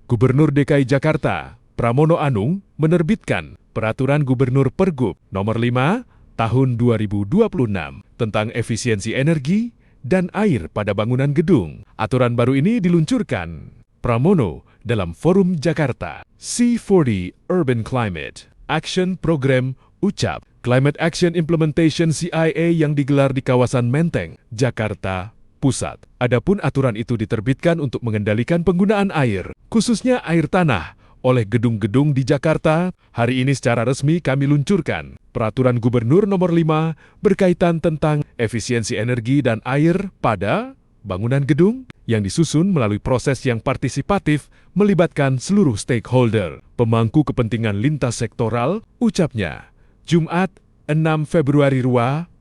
Gubernur DKI Jakarta, Pramono Anung, menerbitkan Peraturan Gubernur Pergub Nomor 5 Tahun 2026 tentang efisiensi energi dan air pada bangunan gedung. Aturan baru ini diluncurkan Pramono dalam Forum Jakarta C40 Urban Climate Action Program UCAP Climate Action Implementation CIA yang digelar di kawasan Menteng, Jakarta Pusat. Adapun aturan itu diterbitkan untuk mengendalikan penggunaan air, khususnya air tanah, oleh gedung-gedung di Jakarta. Hari ini secara resmi kami luncurkan Peraturan Gubernur Nomor 5 berkaitan tentang efisiensi energi dan air pada bangunan gedung yang disusun melalui proses yang partisipatif melibatkan seluruh stakeholder, pemangku kepentingan lintas sektoral, ucapnya. Jumat 6 Februari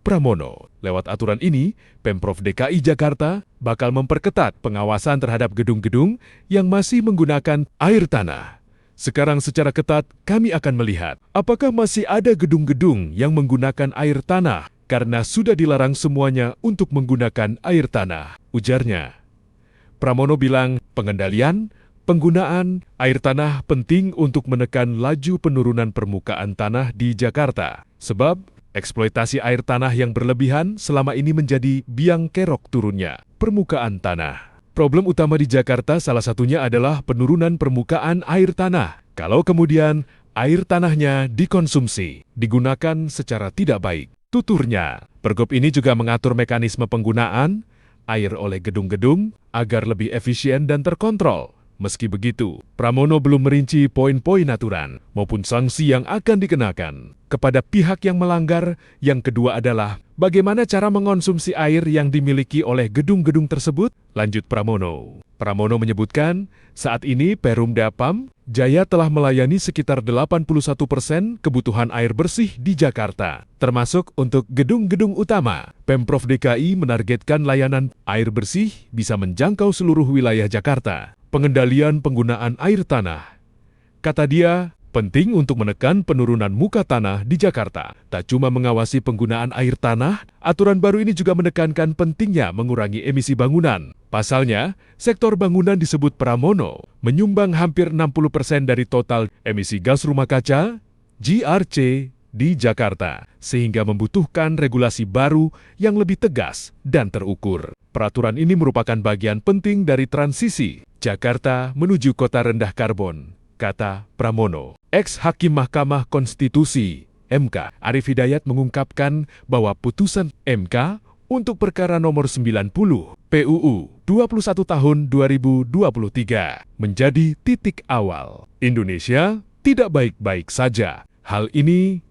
Pramono. Lewat aturan ini, Pemprov DKI Jakarta bakal memperketat pengawasan terhadap gedung-gedung yang masih menggunakan air tanah. Sekarang secara ketat kami akan melihat apakah masih ada gedung-gedung yang menggunakan air tanah karena sudah dilarang semuanya untuk menggunakan air tanah, ujarnya. Pramono bilang pengendalian penggunaan air tanah penting untuk menekan laju penurunan permukaan tanah di Jakarta. Sebab eksploitasi air tanah yang berlebihan selama ini menjadi biang kerok turunnya permukaan tanah. Problem utama di Jakarta salah satunya adalah penurunan permukaan air tanah. Kalau kemudian air tanahnya dikonsumsi, digunakan secara tidak baik, tuturnya. Pergub ini juga mengatur mekanisme penggunaan air oleh gedung-gedung agar lebih efisien dan terkontrol. Meski begitu, Pramono belum merinci poin-poin aturan maupun sanksi yang akan dikenakan kepada pihak yang melanggar. Yang kedua adalah bagaimana cara mengonsumsi air yang dimiliki oleh gedung-gedung tersebut, lanjut Pramono. Pramono menyebutkan, saat ini Perumda Pam Jaya telah melayani sekitar 81% kebutuhan air bersih di Jakarta, termasuk untuk gedung-gedung utama. Pemprov DKI menargetkan layanan air bersih bisa menjangkau seluruh wilayah Jakarta. Pengendalian penggunaan air tanah. Kata dia, penting untuk menekan penurunan muka tanah di Jakarta. Tak cuma mengawasi penggunaan air tanah, aturan baru ini juga menekankan pentingnya mengurangi emisi bangunan. Pasalnya, sektor bangunan disebut Pramono menyumbang hampir 60% dari total emisi gas rumah kaca (GRC) di Jakarta, sehingga membutuhkan regulasi baru yang lebih tegas dan terukur. Peraturan ini merupakan bagian penting dari transisi Jakarta menuju kota rendah karbon, kata Pramono. Ex-Hakim Mahkamah Konstitusi (MK) Arief Hidayat mengungkapkan bahwa putusan MK untuk perkara nomor 90 PUU 21 tahun 2023 menjadi titik awal. Indonesia tidak baik-baik saja. Hal ini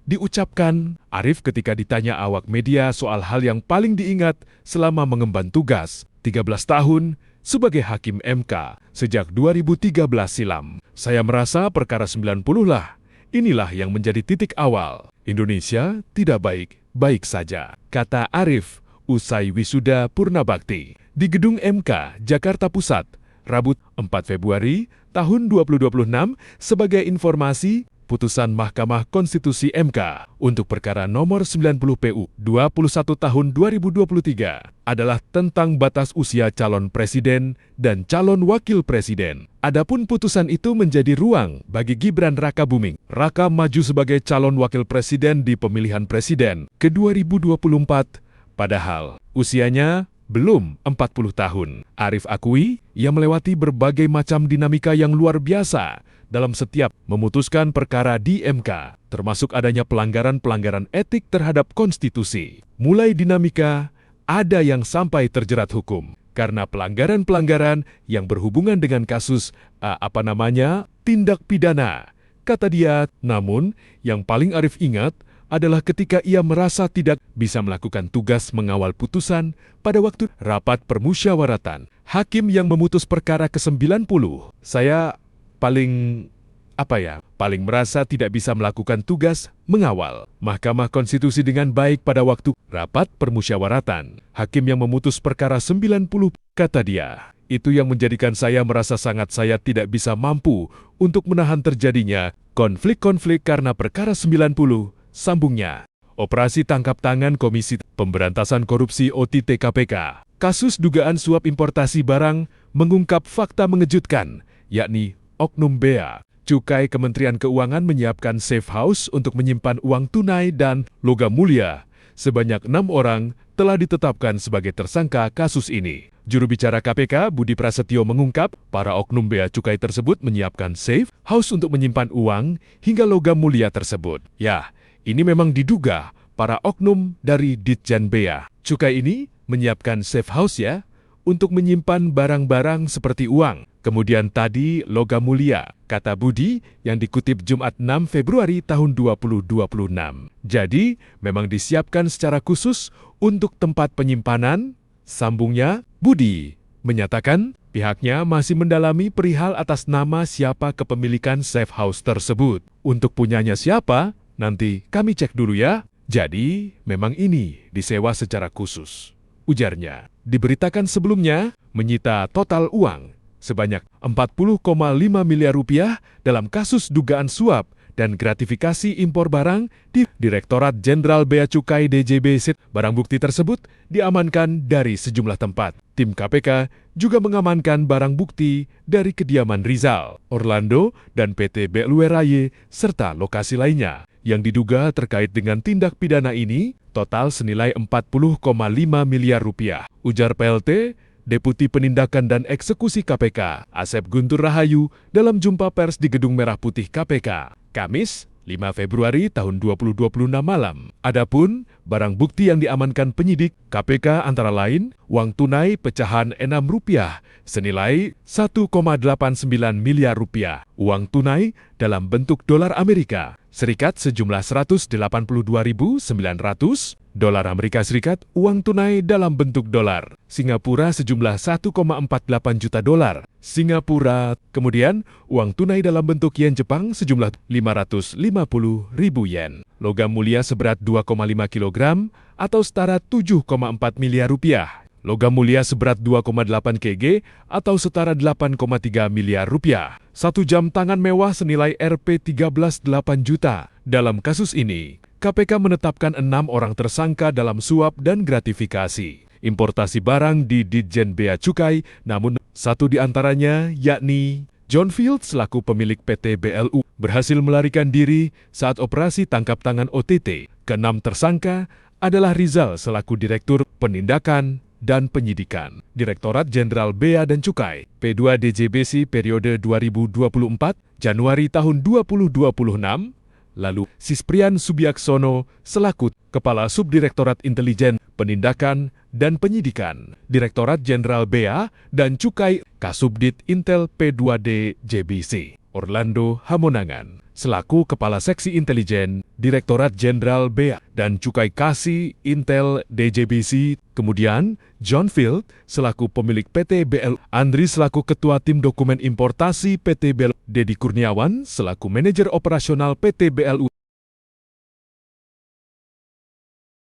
diucapkan Arief ketika ditanya awak media soal hal yang paling diingat selama mengemban tugas 13 tahun sebagai Hakim MK sejak 2013 silam. Saya merasa perkara 90 lah. Inilah yang menjadi titik awal. Indonesia tidak baik-baik saja, kata Arief usai wisuda Purnabakti di Gedung MK, Jakarta Pusat, Rabu 4 Februari tahun 2026. Sebagai informasi, putusan Mahkamah Konstitusi MK untuk perkara nomor 90 PU 21 tahun 2023 adalah tentang batas usia calon presiden dan calon wakil presiden. Adapun putusan itu menjadi ruang bagi Gibran Rakabuming Raka maju sebagai calon wakil presiden di pemilihan presiden ke 2024, padahal usianya belum 40 tahun. Arief akui ia melewati berbagai macam dinamika yang luar biasa dalam setiap memutuskan perkara di MK, termasuk adanya pelanggaran-pelanggaran etik terhadap konstitusi. Mulai dinamika, ada yang sampai terjerat hukum karena pelanggaran-pelanggaran yang berhubungan dengan kasus tindak pidana, kata dia. Namun, yang paling Arief ingat adalah ketika ia merasa tidak bisa melakukan tugas mengawal putusan pada waktu rapat permusyawaratan hakim yang memutus perkara ke-90. Saya paling merasa tidak bisa melakukan tugas mengawal Mahkamah Konstitusi dengan baik pada waktu rapat permusyawaratan hakim yang memutus perkara 90, kata dia. Itu yang menjadikan saya merasa saya tidak bisa mampu untuk menahan terjadinya konflik-konflik karena perkara 90, sambungnya. Operasi tangkap tangan Komisi Pemberantasan Korupsi (OTT) KPK. Kasus dugaan suap importasi barang mengungkap fakta mengejutkan yakni Oknum Bea Cukai. Kementerian Keuangan menyiapkan safe house untuk menyimpan uang tunai dan logam mulia. Sebanyak 6 orang telah ditetapkan sebagai tersangka kasus ini. Juru bicara KPK, Budi Prasetyo, mengungkap para oknum bea cukai tersebut menyiapkan safe house untuk menyimpan uang hingga logam mulia tersebut. Ya, ini memang diduga para oknum dari Ditjen Bea Cukai ini menyiapkan safe house ya, untuk menyimpan barang-barang seperti uang. Kemudian tadi logam mulia, kata Budi yang dikutip Jumat 6 Februari tahun 2026. Jadi, memang disiapkan secara khusus untuk tempat penyimpanan. Sambungnya, Budi menyatakan pihaknya masih mendalami perihal atas nama siapa kepemilikan safe house tersebut. Untuk punyanya siapa, nanti kami cek dulu ya. Jadi, memang ini disewa secara khusus, ujarnya. Diberitakan sebelumnya menyita total uang sebanyak 40,5 miliar rupiah dalam kasus dugaan suap dan gratifikasi impor barang di Direktorat Jenderal Bea Cukai DJBC. Barang bukti tersebut diamankan dari sejumlah tempat. Tim KPK juga mengamankan barang bukti dari kediaman Rizal, Orlando, dan PT BLW serta lokasi lainnya. Yang diduga terkait dengan tindak pidana ini total senilai 40,5 miliar rupiah. Ujar PLT, Deputi Penindakan dan Eksekusi KPK, Asep Guntur Rahayu, dalam jumpa pers di Gedung Merah Putih KPK, Kamis 5 Februari tahun 2026 malam. Adapun barang bukti yang diamankan penyidik KPK antara lain uang tunai pecahan Rp6 senilai 1,89 miliar rupiah, uang tunai dalam bentuk dolar Amerika Serikat sejumlah 182.900, dolar Amerika Serikat, uang tunai dalam bentuk dolar Singapura sejumlah 1,48 juta dolar Singapura, kemudian uang tunai dalam bentuk yen Jepang sejumlah 550.000 yen, logam mulia seberat 2,5 kg atau setara 7,4 miliar rupiah, logam mulia seberat 2,8 kg atau setara 8,3 miliar rupiah, 1 jam tangan mewah senilai Rp13,8 juta. Dalam kasus ini, KPK menetapkan 6 orang tersangka dalam suap dan gratifikasi importasi barang di Ditjen Bea Cukai, namun satu di antaranya, yakni John Field selaku pemilik PT BLU, berhasil melarikan diri saat operasi tangkap tangan OTT. Keenam tersangka adalah Rizal selaku Direktur Penindakan dan Penyidikan, Direktorat Jenderal Bea dan Cukai, P2 DJBC periode 2024, Januari tahun 2026, lalu Sisprian Subiaksono selaku Kepala Subdirektorat Intelijen, Penindakan, dan Penyidikan, Direktorat Jenderal Bea dan Cukai, Kasubdit Intel P2D JBC, Orlando Hamonangan selaku Kepala Seksi Intelijen, Direktorat Jenderal Bea dan Cukai Kasih Intel DJBC, kemudian John Field selaku pemilik PT BLU, Andri selaku Ketua Tim Dokumen Importasi PT BLU, Dedi Kurniawan selaku Manajer Operasional PT BLU,